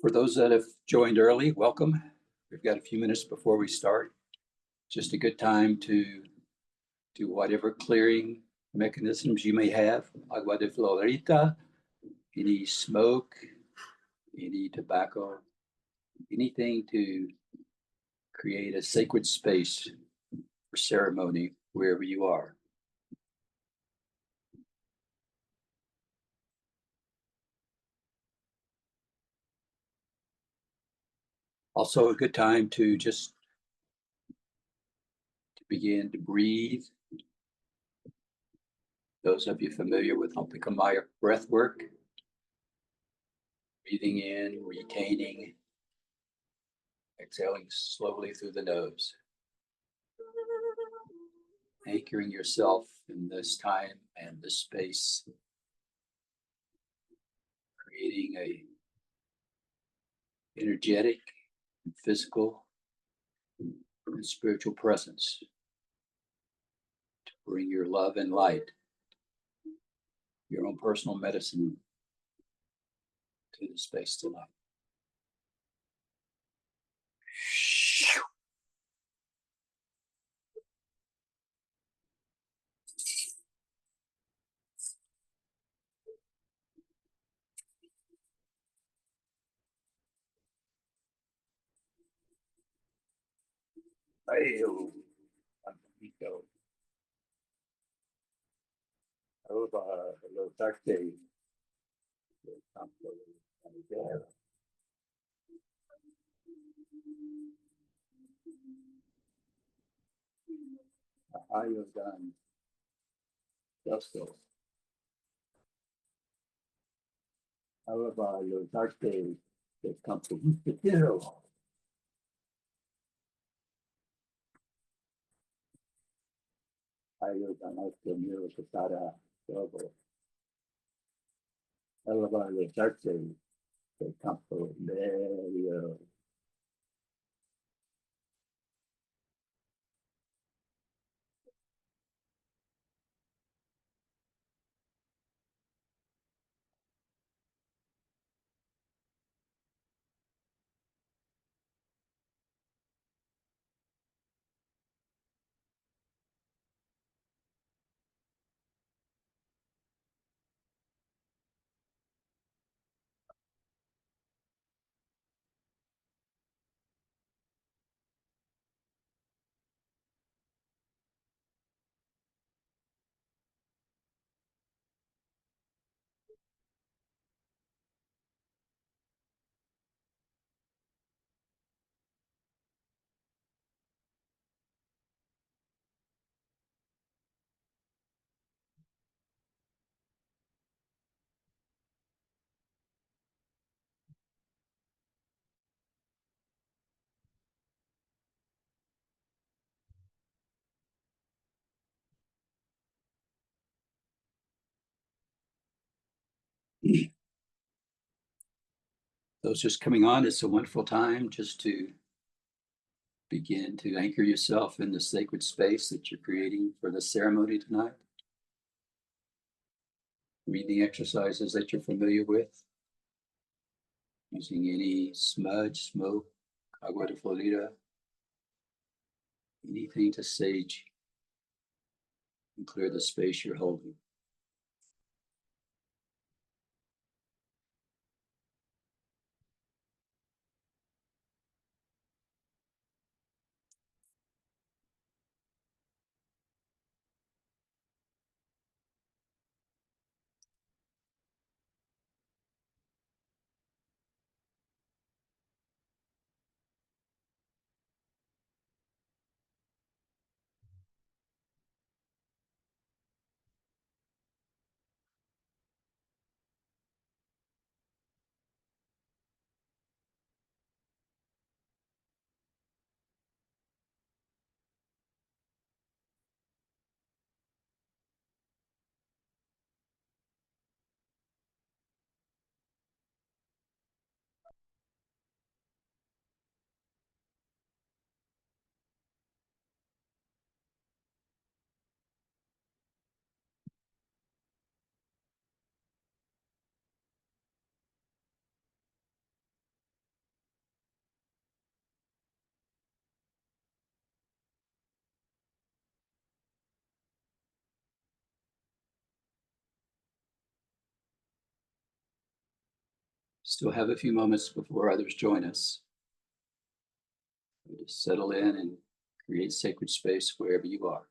For those that have joined early, welcome. We've got a few minutes before we start. Just a good time to do whatever clearing mechanisms you may have. Agua de florita, any smoke, any tobacco, anything to create a sacred space for ceremony wherever you are. Also a good time to just begin to breathe. Those of you familiar with Hopikamaya breath work, breathing in, retaining, exhaling slowly through the nose. Anchoring yourself in this time and this space, creating a energetic, physical, and spiritual presence to bring your love and light, your own personal medicine to the space tonight. Ayudan Justo. Alaba Yodarte de Campo Mosquitero. Ayudan Miro-Quesada. Alaba Yodarte de Campo Medio. Those just coming on, it's a wonderful time just to begin to anchor yourself in the sacred space that you're creating for the ceremony tonight. Breathing exercises that you're familiar with, using any smudge, smoke, agua de florida, anything to sage and clear the space you're holding. Still have a few moments before others join us. Just settle in and create sacred space wherever you are.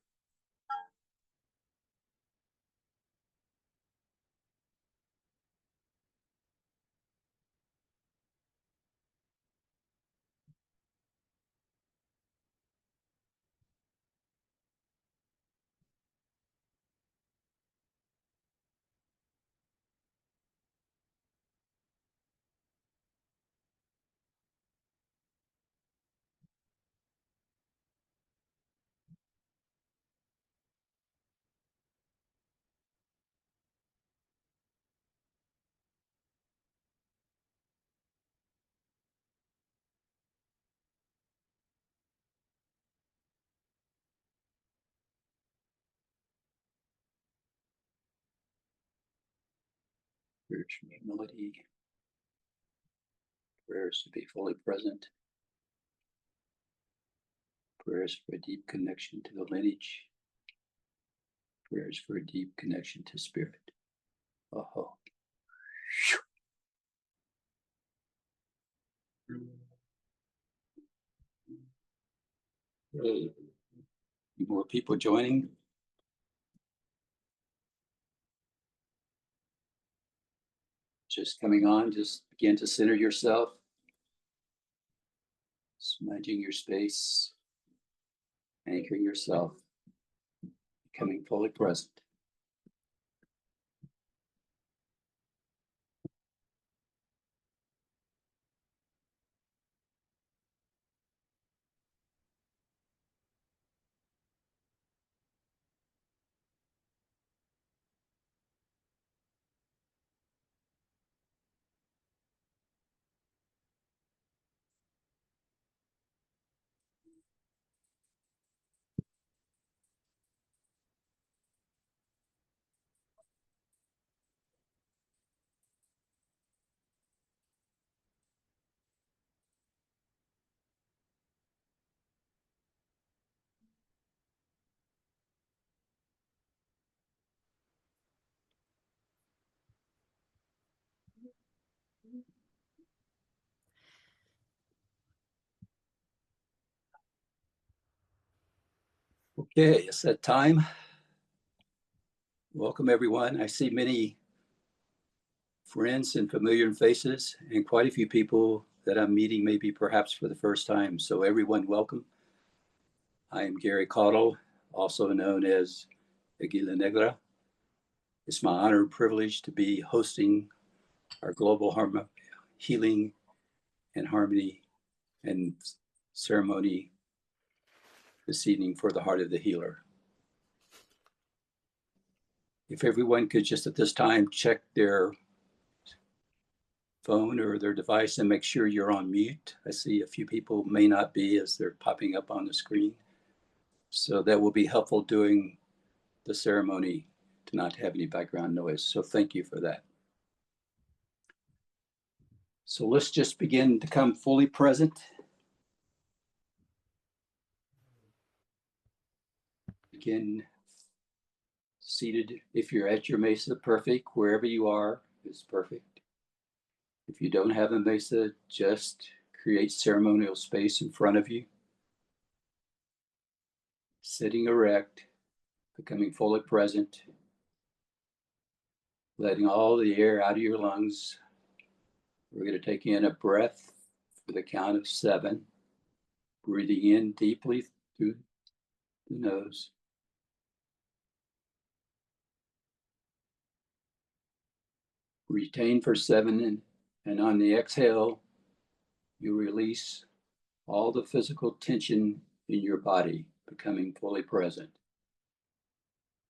Spiritual humility, prayers to be fully present, prayers for a deep connection to the lineage, prayers for a deep connection to spirit. Oh. Hey, more people joining. Just coming on, just begin to center yourself, smudging your space, anchoring yourself, becoming fully present. Okay, it's that time. Welcome, everyone. I see many friends and familiar faces and quite a few people that I'm meeting maybe perhaps for the first time. So everyone, welcome. I am Gary Caudle, also known as Aguila Negra. It's my honor and privilege to be hosting our global healing and harmony and ceremony this evening for the Heart of the Healer. If everyone could just at this time check their phone or their device and make sure you're on mute. I see a few people may not be as they're popping up on the screen. So that will be helpful during the ceremony to not have any background noise. So thank you for that. So let's just begin to come fully present. Begin seated. If you're at your mesa, perfect. Wherever you are is perfect. If you don't have a mesa, just create ceremonial space in front of you. Sitting erect, becoming fully present, letting all the air out of your lungs. We're going to take in a breath for the count of 7, breathing in deeply through the nose. Retain for 7, and on the exhale, you release all the physical tension in your body, becoming fully present.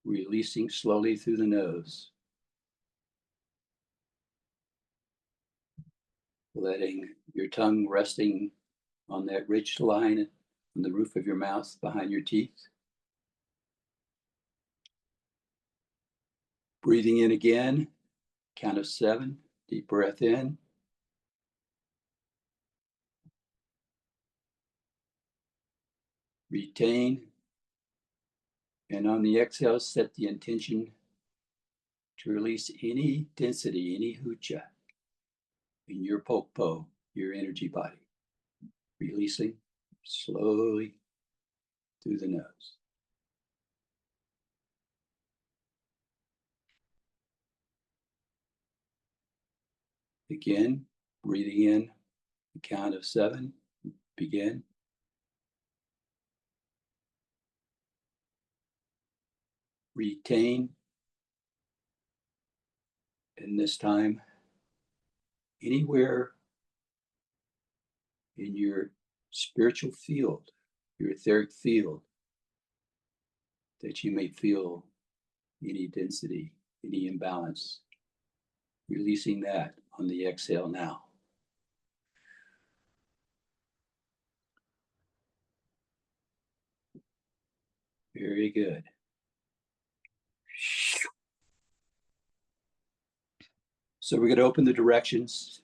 Releasing slowly through the nose. Letting your tongue resting on that ridged line on the roof of your mouth behind your teeth. Breathing in again, count of 7, deep breath in. Retain, and on the exhale, set the intention to release any density, any hucha, in your popo, your energy body, releasing slowly through the nose. Again, breathing in, the count of 7, begin. Retain, and this time, anywhere in your spiritual field, your etheric field, that you may feel any density, any imbalance, releasing that on the exhale now. Very good. So we're going to open the directions.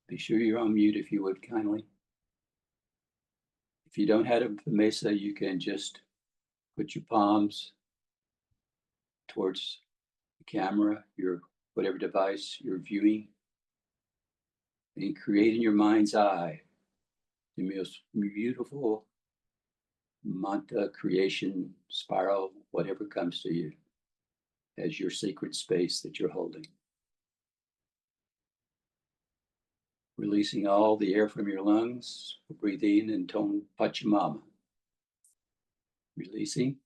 Be sure you're on mute if you would kindly. If you don't have a mesa, you can just put your palms towards the camera, your whatever device you're viewing, and create in your mind's eye the most beautiful manta creation spiral, whatever comes to you, as your sacred space that you're holding. Releasing all the air from your lungs, breathe in and tone Pachamama. Releasing,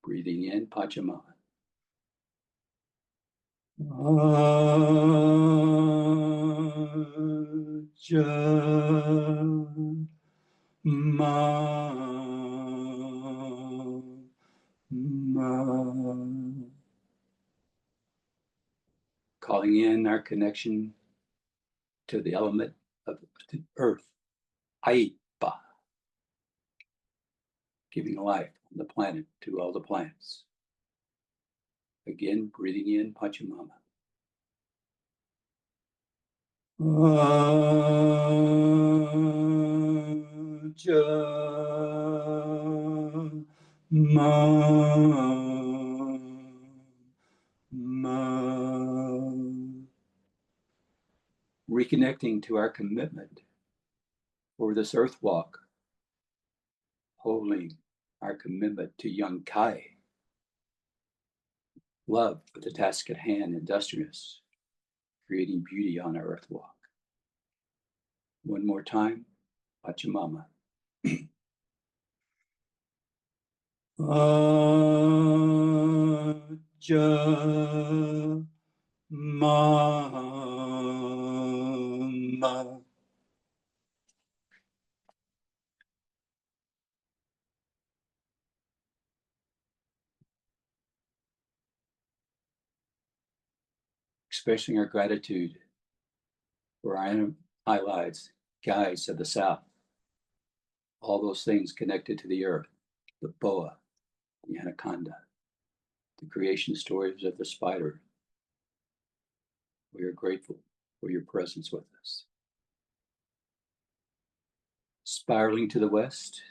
breathing in Pachamama. Calling in our connection to the element of the earth, Aipa, giving life on the planet to all the plants. Again, breathing in Pachamama. Reconnecting to our commitment for this earth walk, holding our commitment to young Kai, love for the task at hand, industrious, creating beauty on our earth walk. One more time, Pachamama. Mama. Expressing our gratitude for our highlights, guides of the South, all those things connected to the earth, the boa, the anaconda, the creation stories of the spider. We are grateful for your presence with us. Spiraling to the west,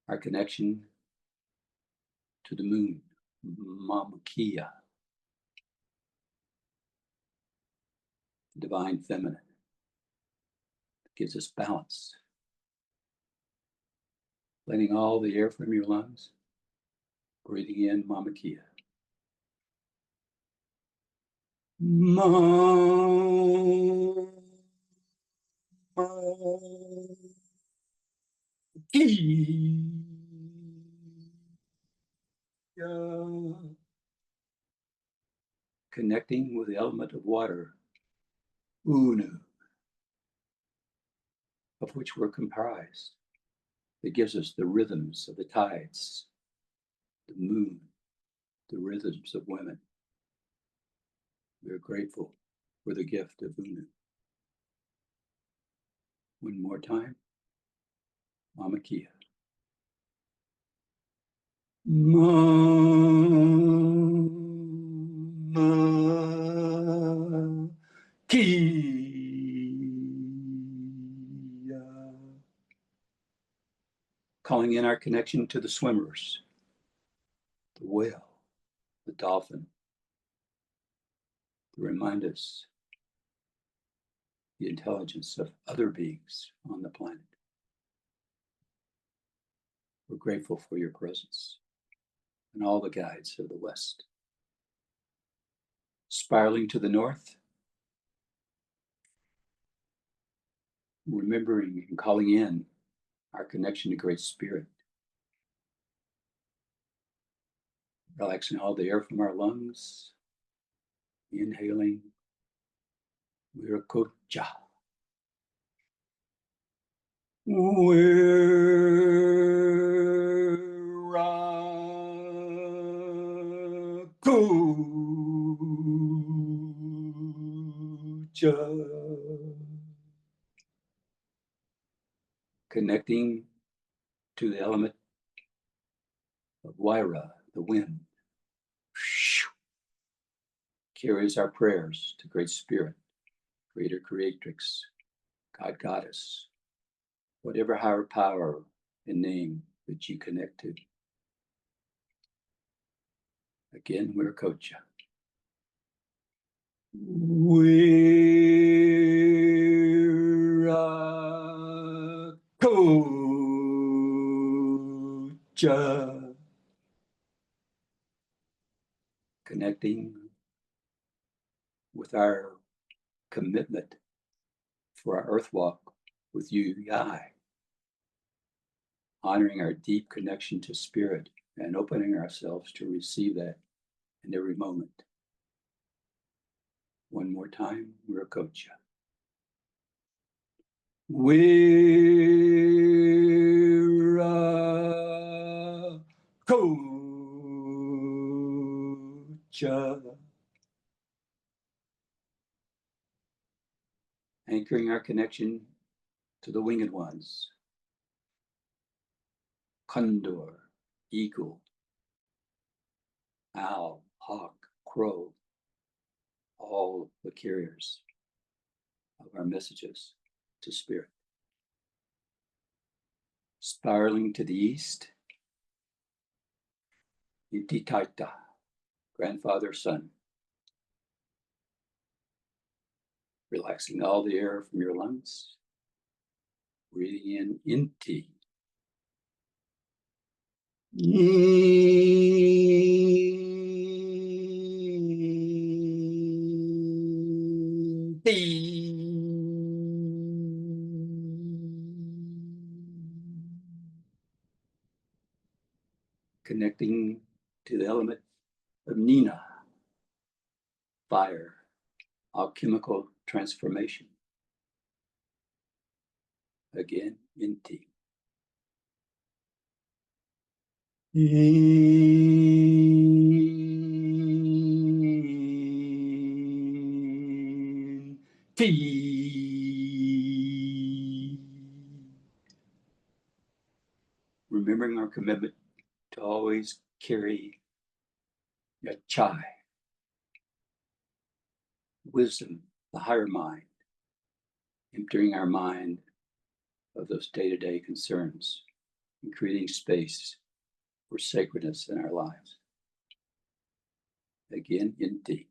our connection to the moon, Mama Kia, the divine feminine, gives us balance. Letting all the air from your lungs, breathing in Mama Kia. Mama Kia. Connecting with the element of water, Unu, of which we're comprised, that gives us the rhythms of the tides, the moon, the rhythms of women. We're grateful for the gift of Unu. One more time, Mama Kia. Mama Kia. Calling in our connection to the swimmers, the whale, the dolphin, to remind us the intelligence of other beings on the planet. We're grateful for your presence and all the guides of the West. Spiraling to the north, remembering and calling in our connection to Great Spirit. Relaxing all the air from our lungs, inhaling Miro-Quesada. Connecting to the element of Waira, the wind. Carries our prayers to Great Spirit, Creator, Creatrix, God, Goddess, whatever higher power and name that you connect to. Again, we're Kocha. We're Kocha. Connecting with our commitment for our earth walk with you, Yai. Honoring our deep connection to spirit and opening ourselves to receive that in every moment. One more time, we're Kocha. We're Kocha. Anchoring our connection to the winged ones. Condor, eagle, owl, hawk, crow, all the carriers of our messages to spirit. Spiraling to the east, Intitaita, grandfather, son. Relaxing all the air from your lungs. Breathing in Inti. Connecting to the element of Nina, fire, alchemical transformation. Again, Inti. Remembering our commitment to always carry a chai, wisdom, the higher mind, emptying our mind of those day-to-day concerns and creating space for sacredness in our lives. Again, Inti.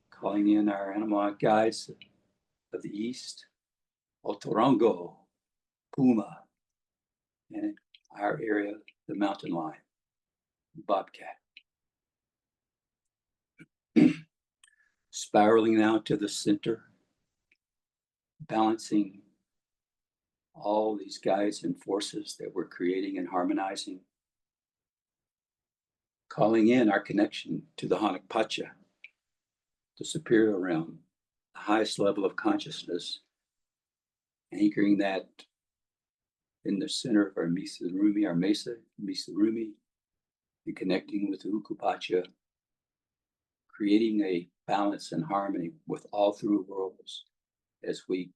Calling in our animal guides of the east, Otorongo, Puma, and our area, the mountain lion, bobcat. Spiraling now to the center, balancing all these guides and forces that we're creating and harmonizing. Calling in our connection to the Hanak Pacha, the superior realm, the highest level of consciousness, anchoring that in the center of our Misa Rumi, our Mesa, Misa Rumi, and connecting with the Ukupacha, creating a balance and harmony with all through worlds as we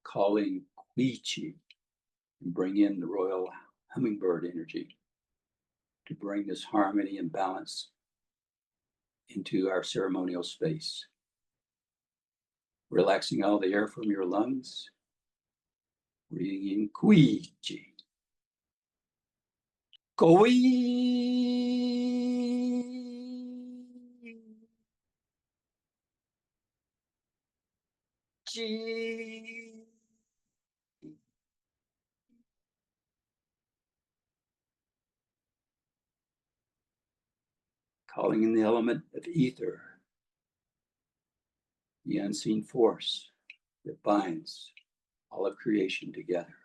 call in Quichi and bring in the royal hummingbird energy to bring this harmony and balance into our ceremonial space. Relaxing all the air from your lungs. Breathing in Kui Chi. Kui Chi. Calling in the element of ether, the unseen force that binds all of creation together.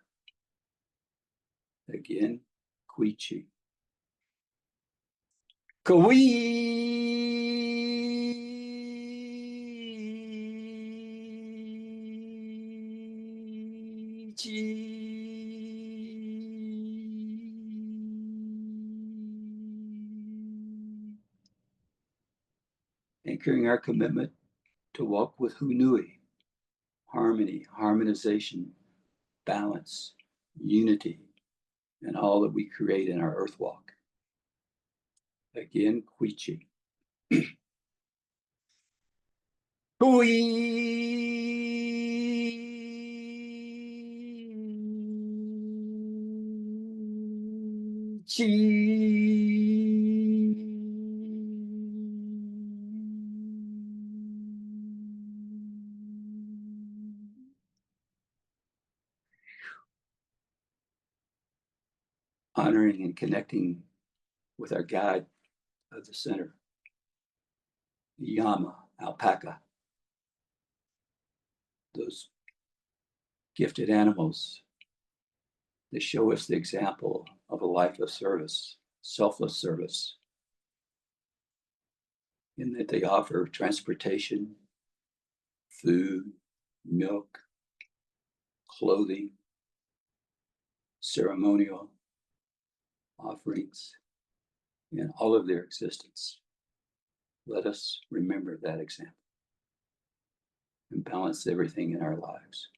Again, Kui Chi. Kui Chi. Anchoring our commitment to walk with Hunui, harmony, harmonization, balance, unity, and all that we create in our earth walk. Again, Kui Chi. Kui Chi. Honoring and connecting with our guide of the center, the Yama, alpaca, those gifted animals that show us the example of a life of service, selfless service, in that they offer transportation, food, milk, clothing, ceremonial offerings, and all of their existence. Let us remember that example and balance everything in our lives.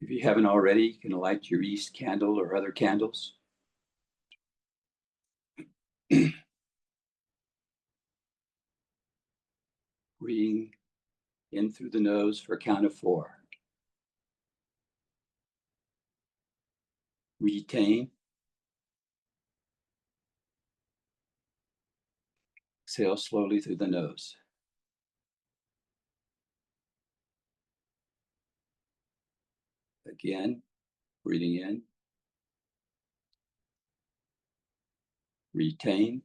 If you haven't already, you can light your East candle or other candles. Breathing in through the nose for a count of 4. Retain. Exhale slowly through the nose. Again, breathing in. Retain.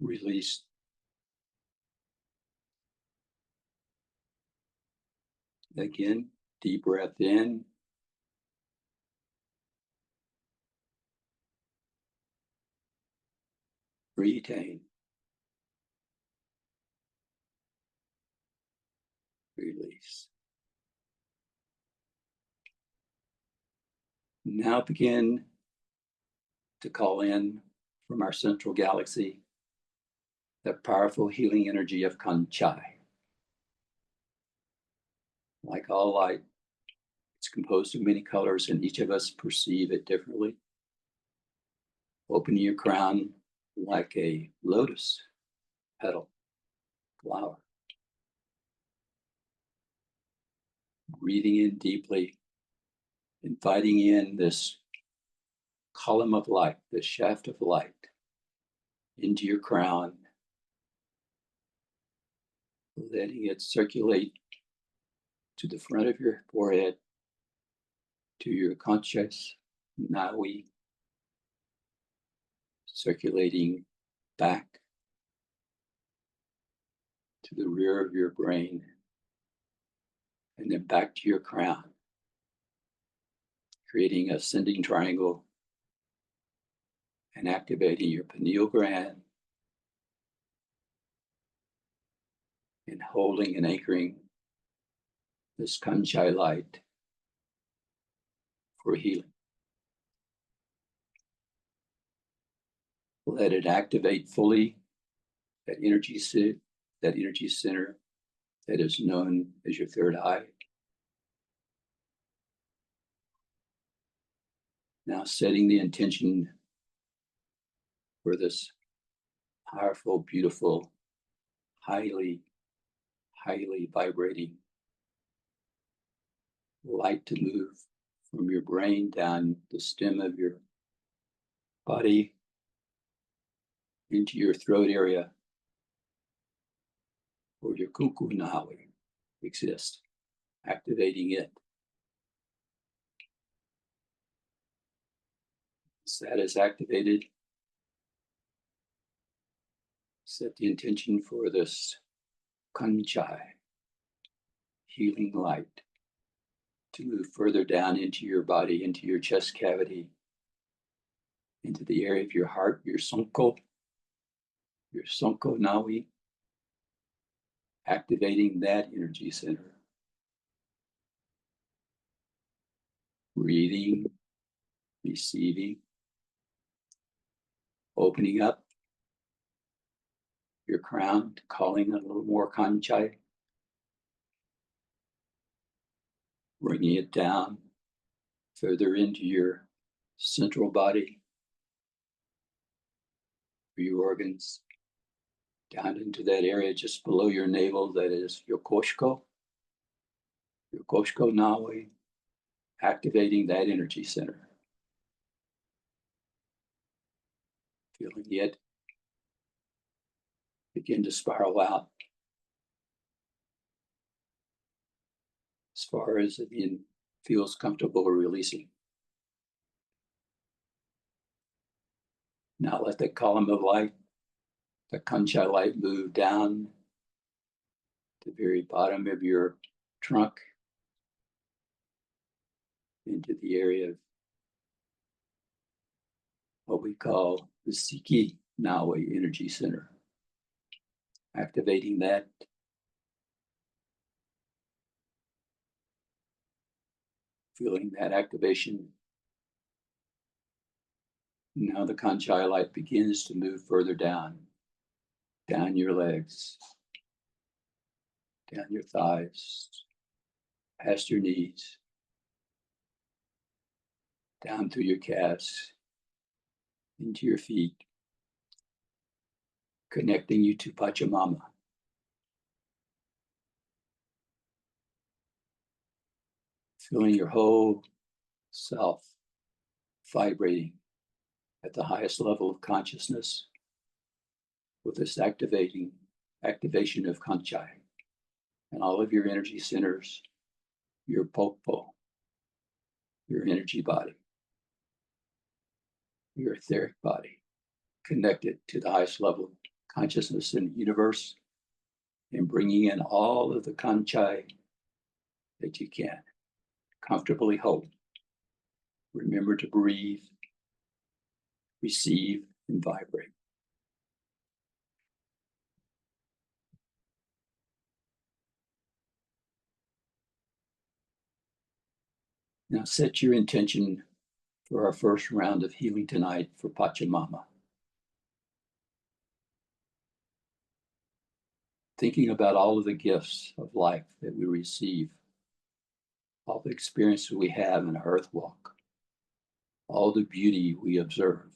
Release. Again, deep breath in. Retain. Release. Now begin to call in from our central galaxy the powerful healing energy of Kanchai. Like all light, it's composed of many colors and each of us perceive it differently. Open your crown like a lotus petal, flower. Breathing in deeply, inviting in this column of light, this shaft of light into your crown, letting it circulate to the front of your forehead, to your conscious nawi, circulating back to the rear of your brain, and then back to your crown, creating an ascending triangle and activating your pineal gland and holding and anchoring this Kanchai light for healing. Let it activate fully that energy center that is known as your third eye. Now setting the intention for this powerful, beautiful, highly vibrating light to move from your brain down the stem of your body into your throat area where your kukunawi exists, activating it. As that is activated, set the intention for this kanchai, healing light, to move further down into your body, into your chest cavity, into the area of your heart, your sonko nawi, activating that energy center. Breathing, receiving, opening up your crown, calling a little more kanchai, bringing it down further into your central body, your organs, down into that area just below your navel, that is your koshko nawi, activating that energy center. Feeling it begin to spiral out as far as it feels comfortable releasing. Now let that column of light, the kanchai light, move down to the very bottom of your trunk into the area of what we call the Siki Nawi energy center. Activating that. Feeling that activation. Now the kanchai light begins to move further down your legs, down your thighs, past your knees, down through your calves, into your feet, connecting you to Pachamama. Feeling your whole self vibrating at the highest level of consciousness with this activation of kanchai and all of your energy centers, your popo, your energy body, your etheric body, connected to the highest level of consciousness in the universe, and bringing in all of the kanchai that you can comfortably hold. Remember to breathe, receive, and vibrate. Now set your intention for our first round of healing tonight for Pachamama. Thinking about all of the gifts of life that we receive, all the experiences we have in our earth walk, all the beauty we observe,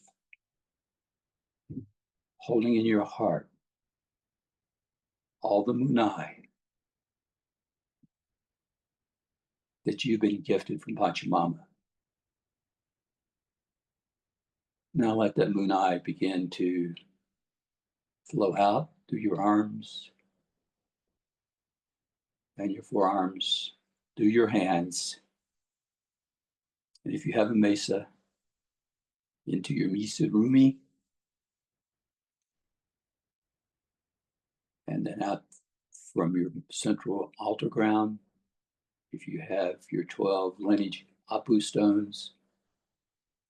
holding in your heart all the munai that you've been gifted from Pachamama. Now let that munai begin to flow out through your arms and your forearms, through your hands. And if you have a mesa, into your misurumi, and then out from your central altar ground, if you have your 12 lineage apu stones,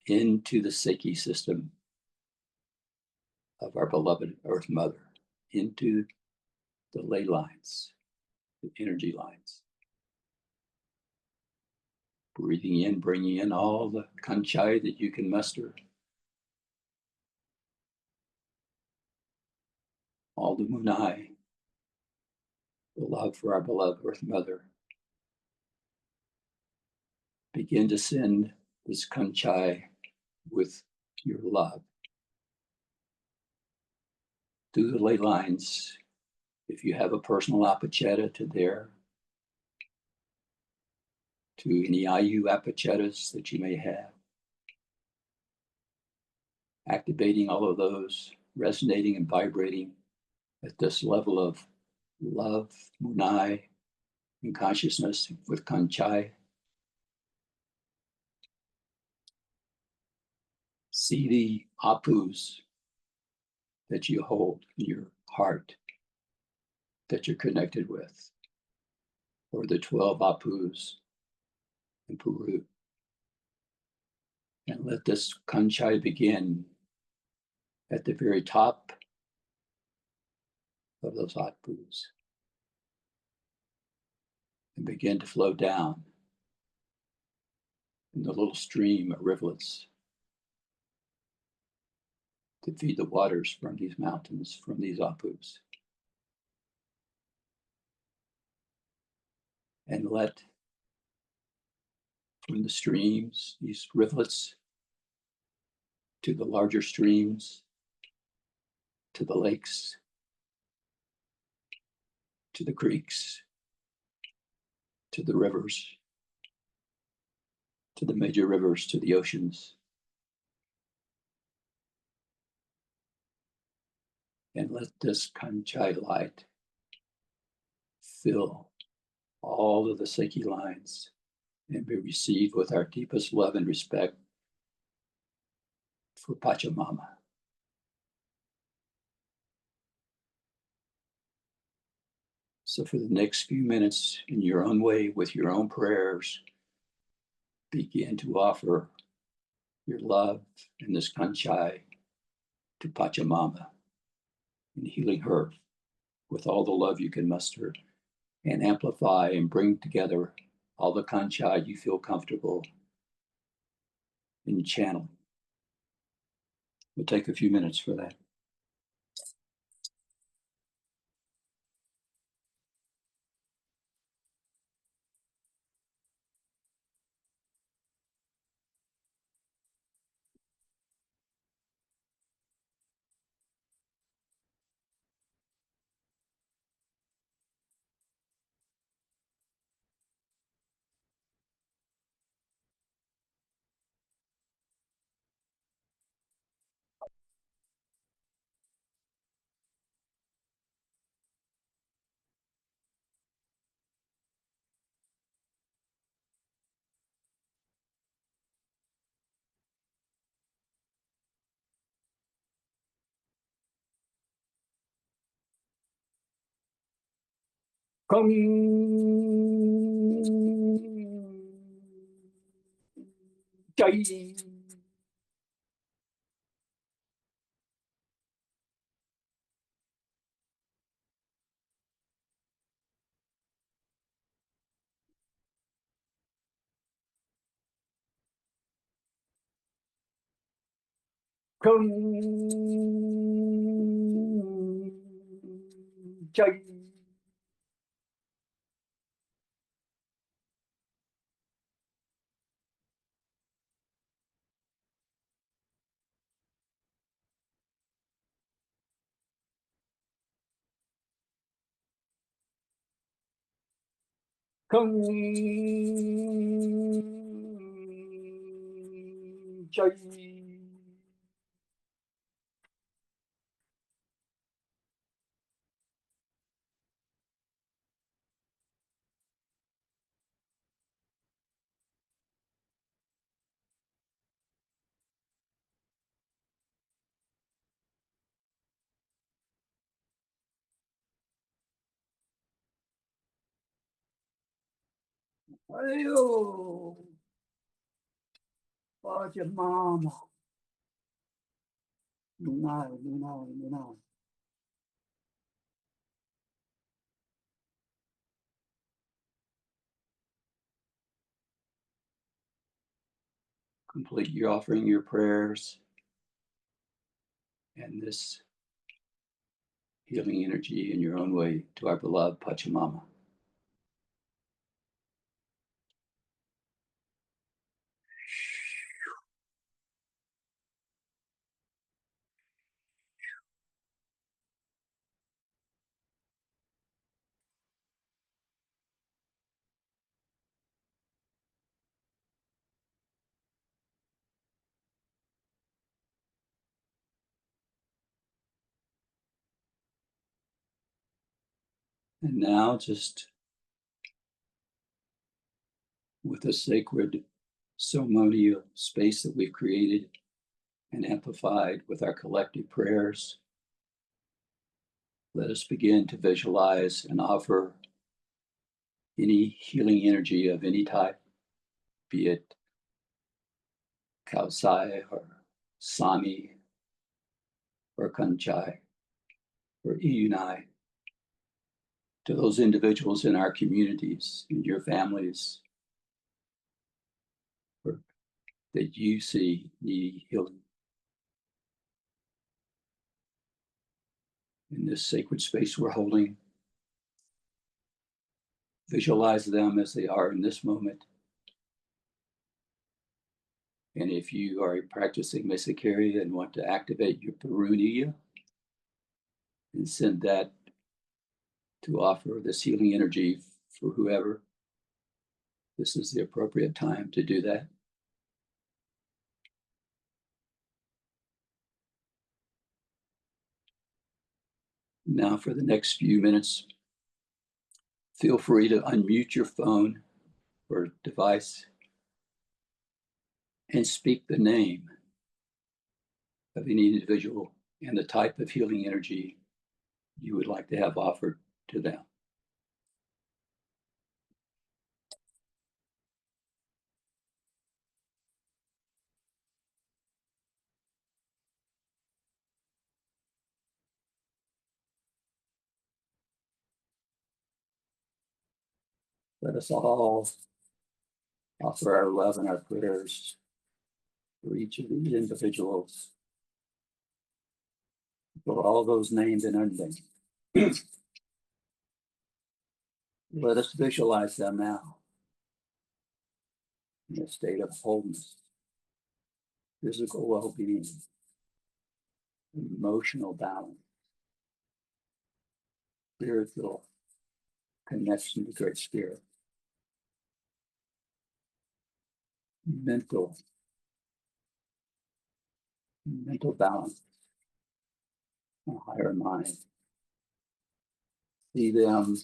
into the Seiki system of our beloved Earth Mother, into the ley lines, the energy lines. Breathing in, bringing in all the kanchai that you can muster, all the munai, the love for our beloved Earth Mother. Begin to send this kanchai with your love. Through the ley lines, if you have a personal apacheta, to there, to any IU apachetas that you may have, activating all of those, resonating and vibrating at this level of love, munai, and consciousness with kanchai. See the apus that you hold in your heart that you're connected with, or the 12 apus in Peru. And let this kanchai begin at the very top of those apus and begin to flow down in the little stream or rivulets to feed the waters from these mountains, from these apus. And let from the streams, these rivulets, to the larger streams, to the lakes, to the creeks, to the rivers, to the major rivers, to the oceans. And let this kanchai light fill all of the Seiki lines and be received with our deepest love and respect for Pachamama. So for the next few minutes, in your own way, with your own prayers, begin to offer your love and this kanchai to Pachamama and healing her with all the love you can muster, and amplify and bring together all the kanchai you feel comfortable in channeling. We'll take a few minutes for that. Kong Jai. Kong Jai. Kong Jai. Ayo, Pachamama. Munai, munai, munai. Complete your offering, your prayers, and this healing energy in your own way to our beloved Pachamama. And now, just with the sacred ceremonial space that we've created and amplified with our collective prayers, let us begin to visualize and offer any healing energy of any type, be it Kausai or Sami or Kanchai or Iunai, to those individuals in our communities, in your families, or that you see need healing. In this sacred space we're holding, visualize them as they are in this moment. And if you are practicing Mesa Garry and want to activate your Perunia and send that to offer this healing energy for whoever, this is the appropriate time to do that. Now for the next few minutes, feel free to unmute your phone or device and speak the name of any individual and the type of healing energy you would like to have offered to them. Let us all offer our love and our prayers for each of these individuals, for all those named and unnamed. Let us visualize them now in a state of wholeness, physical well-being, emotional balance, spiritual connection to Great Spirit, mental balance, a higher mind. See them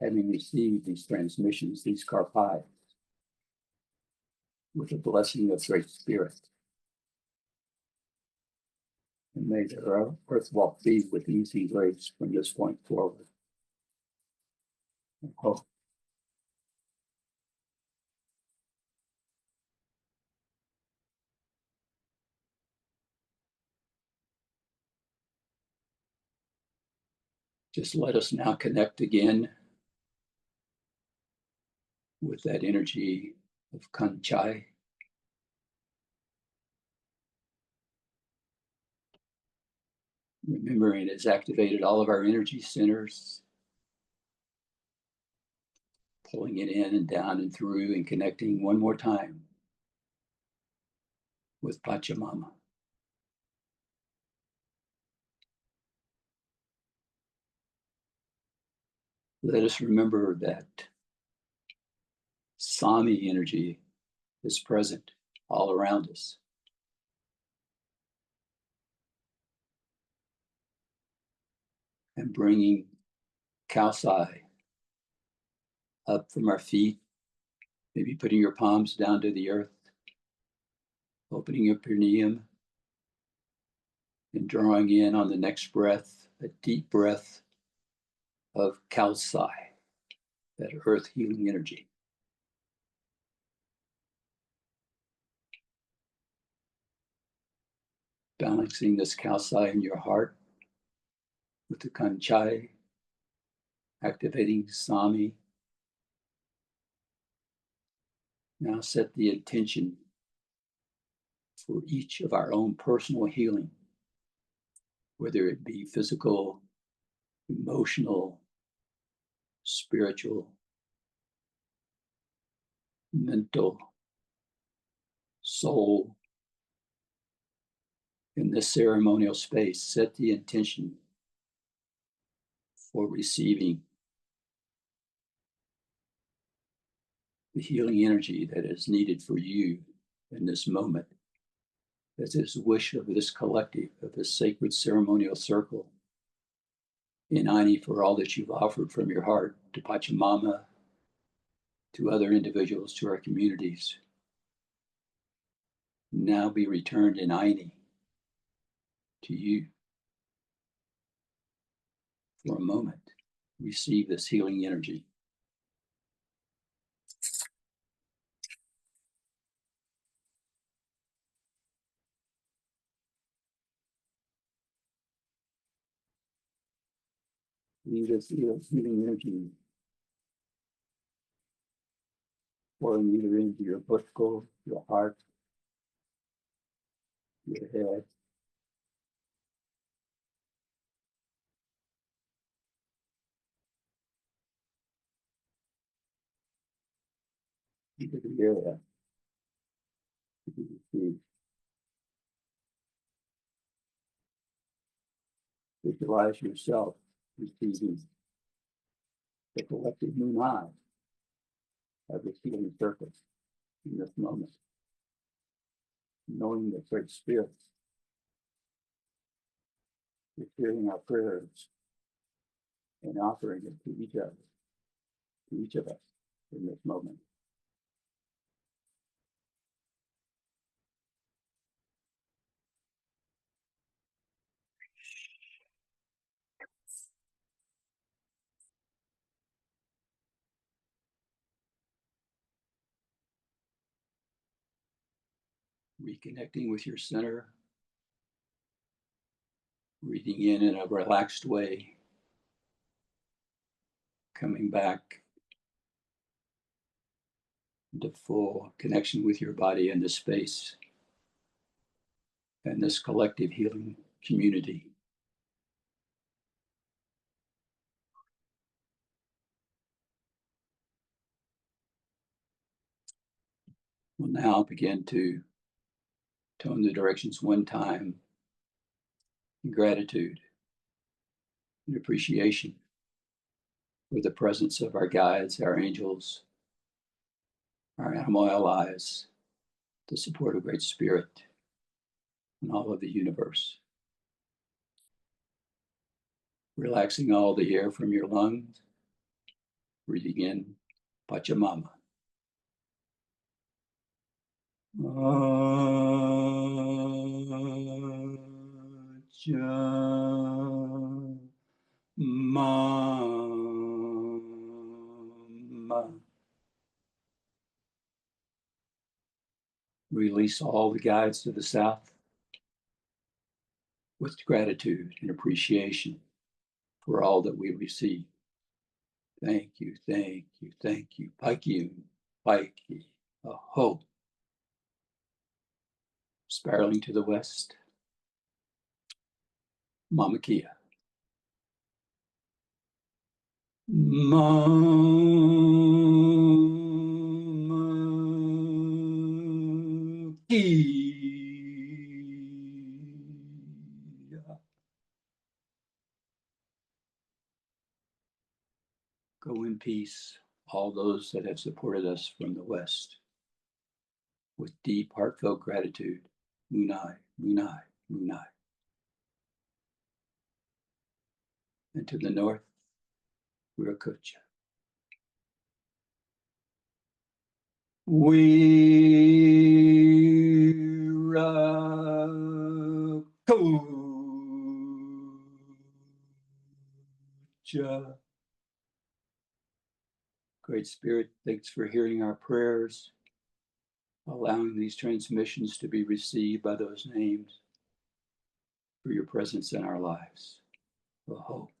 having received these transmissions, these karpai, with the blessing of Great Spirit. And may their earth walk be with easy grace from this point forward. I hope. Just let us now connect again with that energy of Kanchai. Remembering it's activated all of our energy centers, pulling it in and down and through and connecting one more time with Pachamama. Let us remember that Sami energy is present all around us. And bringing Kausai up from our feet, maybe putting your palms down to the earth, opening your perineum, and drawing in on the next breath, a deep breath of Kausai, that earth healing energy. Balancing this Kausai in your heart with the Kanchai, activating Sami. Now set the intention for each of our own personal healing, whether it be physical, emotional, spiritual, mental, soul. In this ceremonial space, set the intention for receiving the healing energy that is needed for you in this moment. As this wish of this collective, of this sacred ceremonial circle, in Ani for all that you've offered from your heart to Pachamama, to other individuals, to our communities. Now be returned in Ani to you for a moment. Receive this healing energy. Leave this healing energy pouring either into your bushko, your heart, your head, into the area. Visualize yourself receiving the collective moon eye of this healing circle in this moment, knowing that Great Spirit is hearing our prayers and offering it to each other, to each of us in this moment. Reconnecting with your center, breathing in a relaxed way, coming back into full connection with your body and the space and this collective healing community. We'll now begin to tone the directions one time in gratitude and appreciation for the presence of our guides, our angels, our animal allies, the support of Great Spirit, and all of the universe. Relaxing all the air from your lungs, breathing in Pachamama. Pachamama. Release all the guides to the south with gratitude and appreciation for all that we receive. Thank you, thank you, thank you. Paiki, Paiki, Aho. Spiraling to the west, Mama Kia. Mama Kia. Go in peace, all those that have supported us from the west, with deep, heartfelt gratitude. Munai, Munai, Munai. And to the north, Miro-Quesada. Miro-Quesada. Great Spirit, thanks for hearing our prayers, allowing these transmissions to be received by those names, for your presence in our lives. Aho.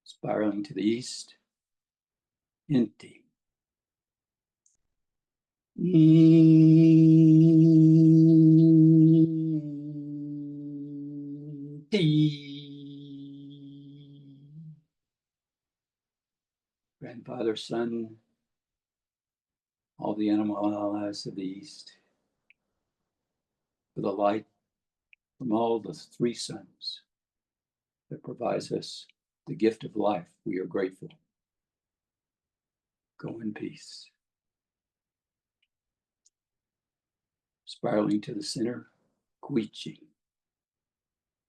Spiraling to the east, Inti. Grandfather, Son, all the animal allies of the East, for the light from all the three suns that provides us the gift of life. We are grateful. Go in peace. Spiraling to the center, Guichi.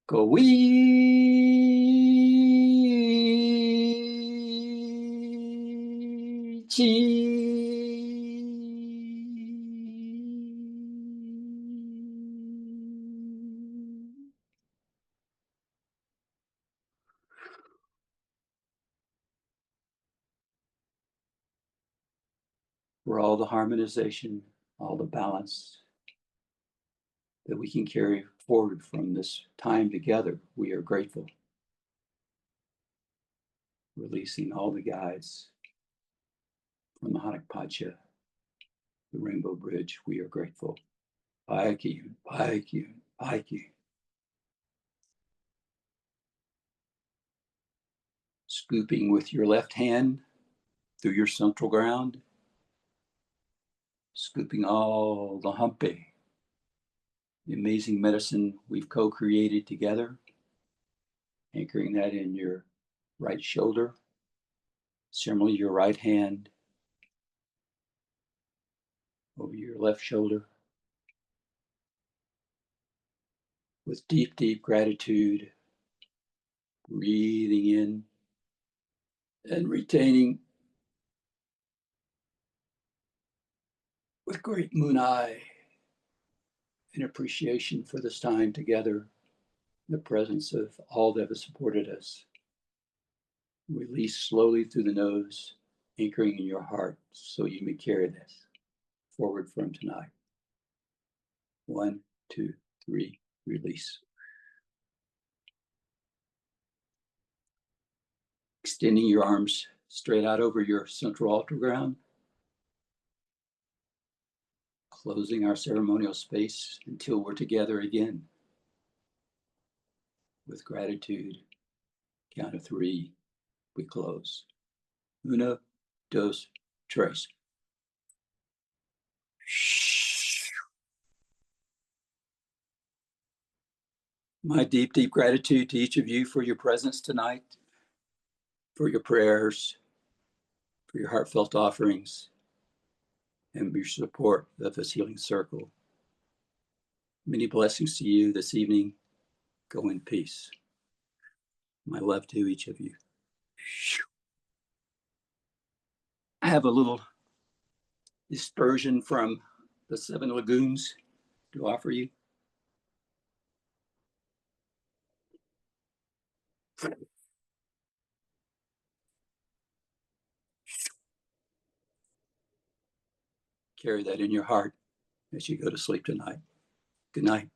Go wee. For all the harmonization, all the balance that we can carry forward from this time together, we are grateful. Releasing all the guides from the Hanak Pacha, the Rainbow Bridge, we are grateful. Paiki, Paiki, Paiki. Scooping with your left hand through your central ground, scooping all the humpe, the amazing medicine we've co-created together, anchoring that in your right shoulder. Similarly, your right hand over your left shoulder. With deep, deep gratitude, breathing in and retaining with great munai and appreciation for this time together, the presence of all that has supported us. Release slowly through the nose, anchoring in your heart so you may carry this forward from tonight. 1, 2, 3, release. Extending your arms straight out over your central altar ground. Closing our ceremonial space until we're together again. With gratitude, count of 3, we close. 1, 2, 3. My deep, deep gratitude to each of you for your presence tonight, for your prayers, for your heartfelt offerings, and your support of this healing circle. Many blessings to you this evening. Go in peace. My love to each of you. I have a little dispersion from the 7 lagoons to offer you. Carry that in your heart as you go to sleep tonight. Good night.